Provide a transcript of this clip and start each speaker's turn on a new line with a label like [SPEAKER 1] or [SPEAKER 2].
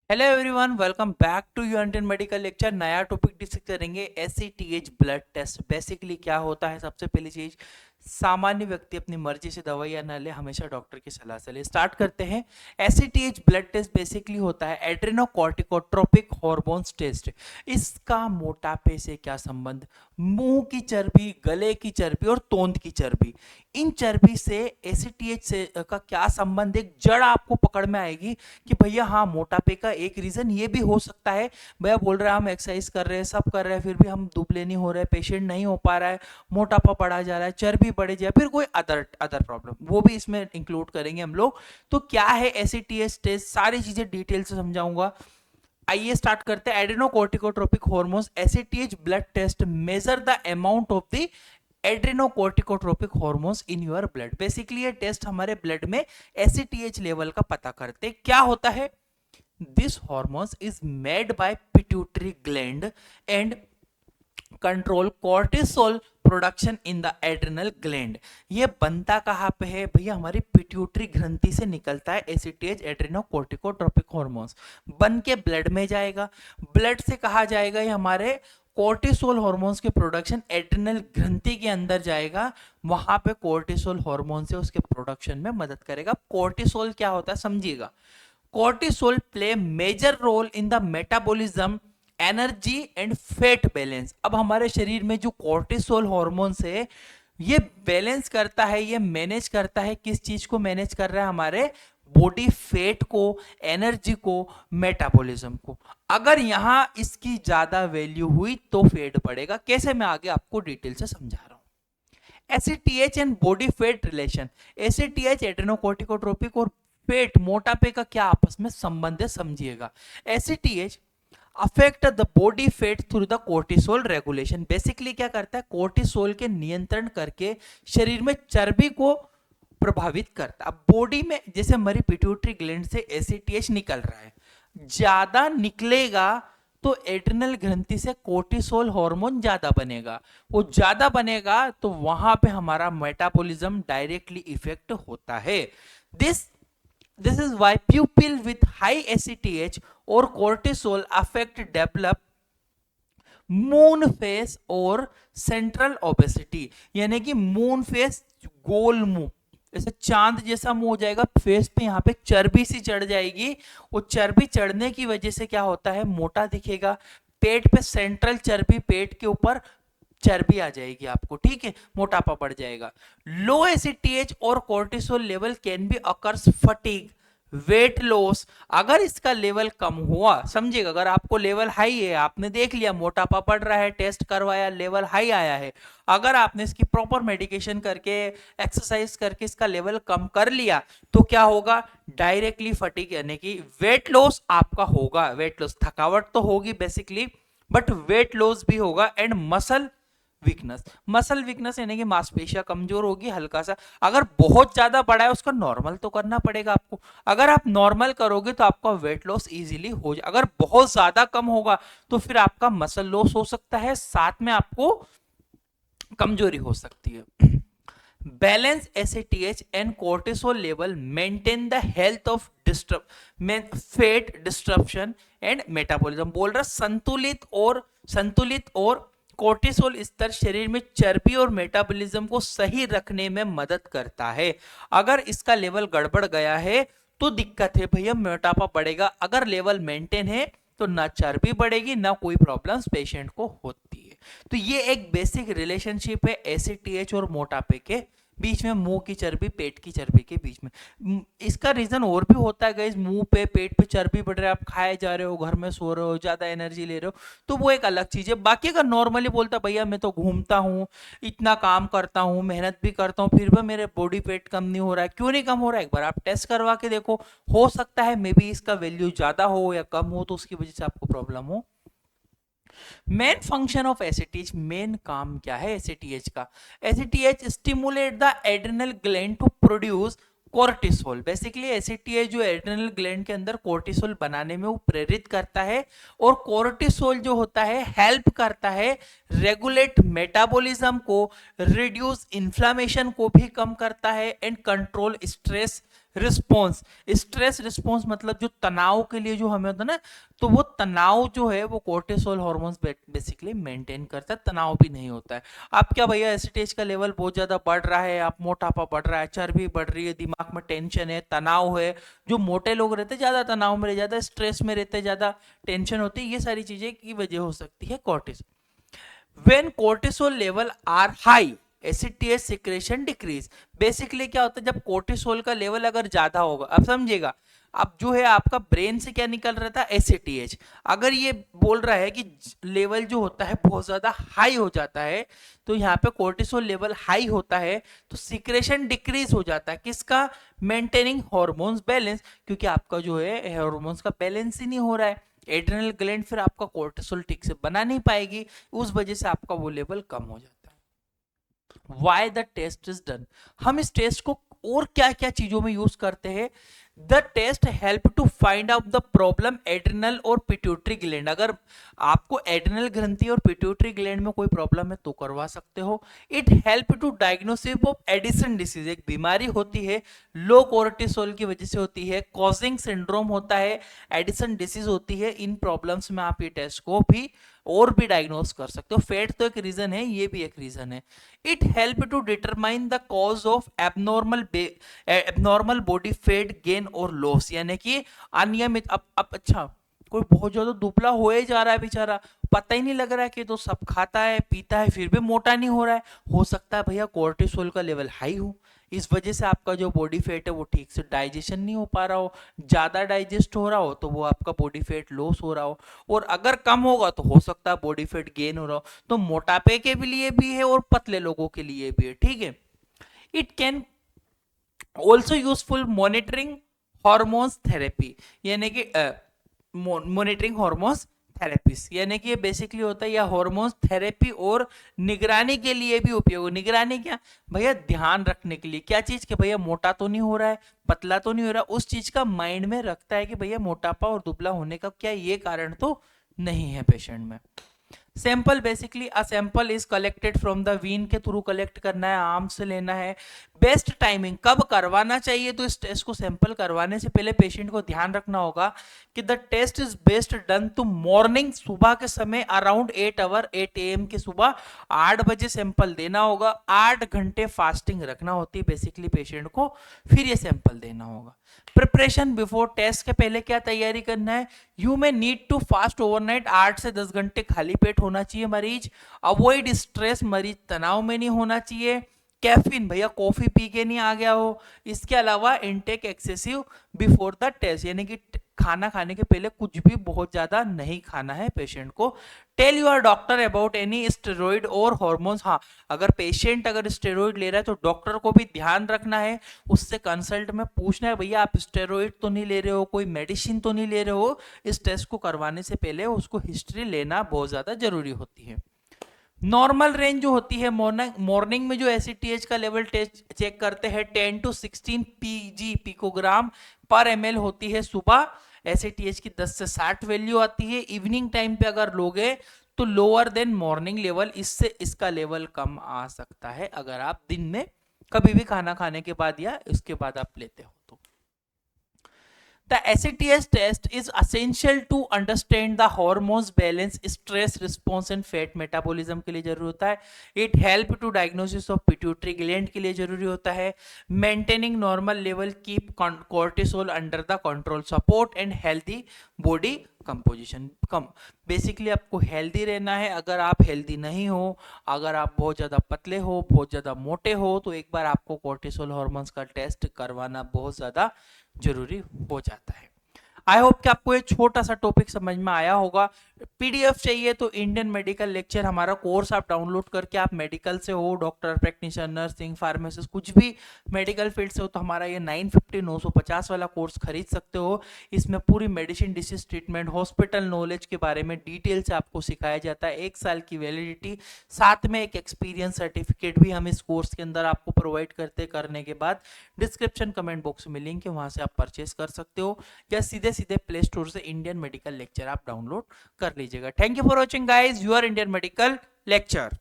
[SPEAKER 1] Hello everyone, welcome back to you Indian medical lecture. नया topic discuss करेंगे ACTH blood test. Basically क्या होता है? सबसे पहली चीज, सामान्य व्यक्ति अपनी मर्जी से दवाइयां न ले, हमेशा डॉक्टर की सलाह से ले। स्टार्ट करते हैं। एससीटीएच ब्लड टेस्ट बेसिकली होता है एड्रेनोकॉर्टिकोट्रोपिक हॉर्मोन्स टेस्ट। इसका मोटापे से क्या संबंध? मुंह की चर्बी, गले की चर्बी और तोंद की चर्बी, इन चर्बी से एससीटीएच से का क्या संबंध? एक जड़ आपको पकड़ में आएगी कि भैया हाँ, मोटापे का एक रीजन ये भी हो सकता है। भैया बोल रहा है हम एक्सरसाइज कर रहे हैं, सब कर रहे हैं, फिर भी हम दुबले नहीं हो रहे, पेशेंट नहीं हो पा रहा है, मोटापा बढ़ा जा रहा है, चर्बी बढ़े जा, फिर कोई अदर अदर प्रॉब्लम, वो भी इसमें इंक्लूड करेंगे हम लोग। तो क्या है एससीटीएच टेस्ट, सारी चीजें डिटेल से समझाऊंगा। आइए स्टार्ट करते हैं। Adrenocorticotropic hormones ACTH blood test measure the amount of the adrenocorticotropic hormones in your blood. Basically ये टेस्ट हमारे ब्लड में एससीटीएच लेवल का पता करते। क्या होता है? This hormones is made by pituitary gland and control cortisol production in the adrenal gland. ये बनता कहाँ पे है भैया? हमारी पिट्यूटरी ग्रंथि से निकलता है एसीटीएच एड्रेनोकॉर्टिकोट्रोपिक हार्मोन्स, बन के ब्लड में जाएगा। ब्लड से कहा जाएगा ये हमारे कोर्टिसोल हार्मोन्स के प्रोडक्शन एड्रिनल ग्रंथि के अंदर जाएगा। वहां पे कोर्टिसोल हार्मोन से उसके प्रोडक्शन में मदद करेगा। कोर्टिसोल क्या होता है समझिएगा। Cortisol play major role in the metabolism, energy and fat balance. अब हमारे शरीर में जो कोर्टिसोल हार्मोन्स है, ये बैलेंस करता है, ये मैनेज करता है। किस चीज को मैनेज कर रहा है? हमारे बॉडी फैट को, एनर्जी को, मेटाबॉलिज्म को। अगर यहां इसकी ज्यादा वैल्यू हुई तो फैट बढ़ेगा। कैसे? मैं आगे आपको डिटेल से समझा रहा हूं। ACTH and body fat relation. ACTH adrenocorticotropic और पेट, मोटापे का क्या आपस में संबंध है समझिएगा। ACTH affect the body fat through the cortisol regulation. Basically क्या करता है? कोर्टिसोल के नियंत्रण करके शरीर में चर्बी को प्रभावित करता है। अब बॉडी में जैसे हमारी पिट्यूटरी ग्लैंड से एसीटीएच निकल रहा है, ज्यादा निकलेगा तो एड्रिनल ग्रंथि से कोर्टिसोल हार्मोन ज्यादा बनेगा। वो ज्यादा बनेगा तो वहां पे हमारा मेटाबॉलिज्म डायरेक्टली इफेक्ट होता है। This This is why people with high ACTH or cortisol affect develop moon face और सेंट्रल ओबेसिटी। यानी कि मून फेस, गोल मुंह, जैसे चांद जैसा मुंह हो जाएगा फेस पे, यहाँ पे चर्बी सी चढ़ जाएगी। वो चर्बी चढ़ने की वजह से क्या होता है? मोटा दिखेगा। पेट पे सेंट्रल चर्बी, पेट के ऊपर चर्बी आ जाएगी आपको, ठीक है, मोटापा बढ़ जाएगा। लो एसीटीएच और cortisol level can be occurs fatigue, weight loss. अगर इसका लेवल कम हुआ, समझिएगा, अगर आपको लेवल हाई है, आपने देख लिया मोटापा बढ़ रहा है, टेस्ट करवाया, लेवल हाई आया है, अगर आपने इसकी प्रॉपर मेडिकेशन करके, एक्सरसाइज करके इसका लेवल कम कर लिया, तो क्या होगा? डायरेक्टली फटीग यानी कि वेट लॉस आपका होगा। वेट लॉस, थकावट तो होगी बेसिकली, बट वेट लॉस भी होगा। And muscle weakness, muscle weakness यानी कि मांसपेशियां कमजोर होगी हल्का सा। अगर बहुत ज्यादा बड़ा है उसका नॉर्मल तो करना पड़ेगा आपको। अगर आप नॉर्मल करोगे तो आपका वेट लॉस इजीली हो जाए। अगर बहुत ज्यादा कम होगा तो फिर आपका मसल लॉस हो सकता है, साथ में आपको कमजोरी हो सकती है। Balance ACTH and cortisol level maintain the health of fat disruption and metabolism. बोल रहा संतुलित और कोर्टिसोल स्तर शरीर में चर्बी और मेटाबॉलिज्म को सही रखने में मदद करता है। अगर इसका लेवल गड़बड़ गया है तो दिक्कत है भैया, मोटापा बढ़ेगा। अगर लेवल मेंटेन है तो ना चर्बी बढ़ेगी, ना कोई प्रॉब्लम्स पेशेंट को होती है। तो ये एक बेसिक रिलेशनशिप है एसीटीएच और मोटापे के बीच में, मुंह की चर्बी, पेट की चर्बी के बीच में। इसका रीजन और भी होता है गाइस। मुंह पे, पेट पे चर्बी बढ़ रहा है, आप खाए जा रहे हो, घर में सो रहे हो, ज्यादा एनर्जी ले रहे हो, तो वो एक अलग चीज है। बाकी अगर नॉर्मली बोलता भैया मैं तो घूमता हूँ, इतना काम करता हूँ, मेहनत भी करता हूँ, फिर भी मेरे बॉडी वेट कम नहीं हो रहा है, क्यों नहीं कम हो रहा है? एक बार आप टेस्ट करवा के देखो, हो सकता है मे बी इसका वैल्यू ज्यादा हो या कम हो, तो उसकी वजह से आपको प्रॉब्लम हो। Main function of ACTH, main काम क्या है एसीटीएच का? ACTH stimulate the adrenal gland to produce cortisol. Basically ACTH जो एड्रिनल ग्लैंड के अंदर कोर्टिसोल बनाने में वो प्रेरित करता है, और कोर्टिसोल जो होता है हेल्प करता है रेगुलेट मेटाबॉलिज्म को, रिड्यूस इन्फ्लामेशन को भी कम करता है, and control stress response. Stress response मतलब जो तनाव के लिए जो हमें होता है ना, तो वो तनाव जो है वो कोर्टिसोल हार्मोन्स बेसिकली मेंटेन करता है, तनाव भी नहीं होता है। आप क्या भैया एसिटेज का लेवल बहुत ज्यादा बढ़ रहा है, आप मोटापा बढ़ रहा है, चर्बी बढ़ रही है, दिमाग में टेंशन है, तनाव है, जो मोटे लोग रहते हैं ज्यादा तनाव में रह जाता है, स्ट्रेस में रहते हैं, ज्यादा टेंशन होती है, ये सारी चीजें की वजह हो सकती है cortisol. when cortisol level are high ACTH secretion decrease. Basically क्या होता है जब कोर्टिसोल का लेवल अगर ज्यादा होगा, अब समझिएगा, अब जो है आपका ब्रेन से क्या निकल रहा था, एसिटिएज। अगर ये बोल रहा है कि लेवल जो होता है बहुत ज्यादा हाई हो जाता है, तो यहाँ पे कोर्टिसोल लेवल हाई होता है तो सिक्रेशन डिक्रीज हो जाता है, किसका, मेंटेनिंग हार्मोन्स बैलेंस, क्योंकि आपका जो है हार्मोन्स का बैलेंस ही नहीं हो रहा है। एड्रेनल ग्लैंड फिर आपका कोर्टिसोल ठीक से बना नहीं पाएगी, उस वजह से आपका वो लेवल कम हो जाता है। Why the test is done, हम इस टेस्ट को और क्या क्या चीजों में यूज करते हैं। The test help to find out the problem adrenal और पिट्यूटरी ग्लैंड। अगर आपको एड्रिनल ग्रंथि और पिट्यूटरी ग्लैंड में कोई प्रॉब्लम है तो करवा सकते हो। It help to diagnosis of Addison disease, एक बीमारी होती है लो कोर्टिसोल की वजह से होती है, कॉजिंग सिंड्रोम होता है, एडिसन डिसीज होती है। इन प्रॉब्लम्स में आप ये टेस्ट को भी और भी डायग्नोस कर सकते हो। फैट तो एक रीजन है, ये भी एक रीजन है। It help to determine the cause of abnormal body fat gain और लॉस, यानी कि अनियमित। अब अच्छा, कोई बहुत ज्यादा दुबला हो जा रहा है बेचारा, पता ही नहीं लग रहा है कि तो सब खाता है पीता है फिर भी मोटा नहीं हो रहा है, हो सकता है भैया कोर्टिसोल का लेवल हाई हो, इस वजह से आपका जो बॉडी फैट है वो ठीक से डाइजेशन नहीं हो पा रहा हो, ज्यादा डाइजेस्ट हो रहा हो तो वो आपका बॉडी फैट लॉस हो रहा हो, और अगर कम होगा तो हो सकता है बॉडी फैट गेन हो रहा हो। तो मोटापे के लिए भी है और पतले लोगों के लिए भी है, ठीक है। It can also useful monitoring hormones therapy, यानी कि मॉनिटरिंग हॉर्मोन्स थेरेपीज, यानी कि ये बेसिकली होता है या हॉर्मोन्स थेरेपी और निगरानी के लिए भी उपयोग। निगरानी क्या भैया, ध्यान रखने के लिए, क्या चीज के भैया मोटा तो नहीं हो रहा है, पतला तो नहीं हो रहा, उस चीज का माइंड में रखता है कि भैया मोटापा और दुबला होने का क्या ये कारण तो नहीं है पेशेंट में। Sample, basically a sample is collected from the vein के थ्रू कलेक्ट करना है, आम से लेना है। बेस्ट टाइमिंग कब करवाना चाहिए, तो इस टेस्ट को सैंपल करवाने से पहले पेशेंट को ध्यान रखना होगा कि the test is best done to morning, सुबह के समय अराउंड 8 AM के सुबह 8 बजे सैंपल देना होगा। 8 घंटे फास्टिंग रखना होती है बेसिकली पेशेंट को, फिर ये सैंपल देना होगा। प्रिपरेशन बिफोर टेस्ट के पहले क्या तैयारी करना है, you may need to fast overnight, 8 से 10 घंटे खाली पेट होना चाहिए मरीज। अवॉइड स्ट्रेस, मरीज तनाव में नहीं होना चाहिए। कैफीन, भैया कॉफी पी के नहीं आ गया हो। इसके अलावा intake excessive before the test, यानी कि खाना खाने के पहले कुछ भी बहुत ज्यादा नहीं खाना है पेशेंट को। Tell your doctor about any steroid और हॉर्मोन्स, हाँ अगर पेशेंट अगर स्टेरॉइड ले रहा है तो डॉक्टर को भी ध्यान रखना है, उससे कंसल्ट में पूछना है भैया आप स्टेरॉइड तो नहीं ले रहे हो, कोई मेडिसिन तो नहीं ले रहे हो। इस टेस्ट को करवाने से पहले उसको हिस्ट्री लेना बहुत ज्यादा जरूरी होती है। नॉर्मल रेंज जो होती है मॉर्निंग में जो एसिटीएच का लेवल टेस्ट चेक करते हैं 10 to 16 पीजी पिकोग्राम पर ml होती है सुबह, एसिटीएच की 10 से 60 वैल्यू आती है। इवनिंग टाइम पे अगर लोगे तो लोअर देन मॉर्निंग लेवल, इससे इसका लेवल कम आ सकता है अगर आप दिन में कभी भी खाना खाने के बाद या इसके बाद आप लेते हो तो। The ACTH test is essential to understand the hormones balance, stress response and fat metabolism के लिए जरूरी होता है। It help to diagnosis of pituitary gland के लिए जरूरी होता है। Maintaining normal level keep cortisol under the control, support and healthy body composition come. Basically आपको हेल्दी रहना है, अगर आप हेल्दी नहीं हो, अगर आप बहुत ज़्यादा पतले हो, बहुत ज़्यादा मोटे हो, तो एक बार आपको कोर्टिसोल हार्मोन्स का टेस्ट करवाना बहुत ज़्यादा जरूरी हो जाता है। आई होप कि आपको ये छोटा सा टॉपिक समझ में आया होगा। पीडीएफ चाहिए तो इंडियन मेडिकल लेक्चर हमारा कोर्स आप डाउनलोड करके, आप मेडिकल से हो, डॉक्टर, प्रैक्टिशनर, नर्सिंग, फार्मासिस्ट, कुछ भी मेडिकल फील्ड से हो, तो हमारा ये 950 वाला कोर्स खरीद सकते हो। इसमें पूरी medicine, disease treatment, hospital knowledge के बारे में डिटेल से आपको सिखाया जाता है। 1 साल की वैलिडिटी, साथ में एक एक्सपीरियंस सर्टिफिकेट भी हम इस कोर्स के अंदर आपको प्रोवाइड करते। करने के बाद डिस्क्रिप्शन कमेंट बॉक्स में लिंक है, वहां से आप परचेस कर सकते हो, या सीधे सीधे प्ले स्टोर से इंडियन मेडिकल लेक्चर आप डाउनलोड कर लीजिएगा। Thank you for watching guys, your Indian medical lecture.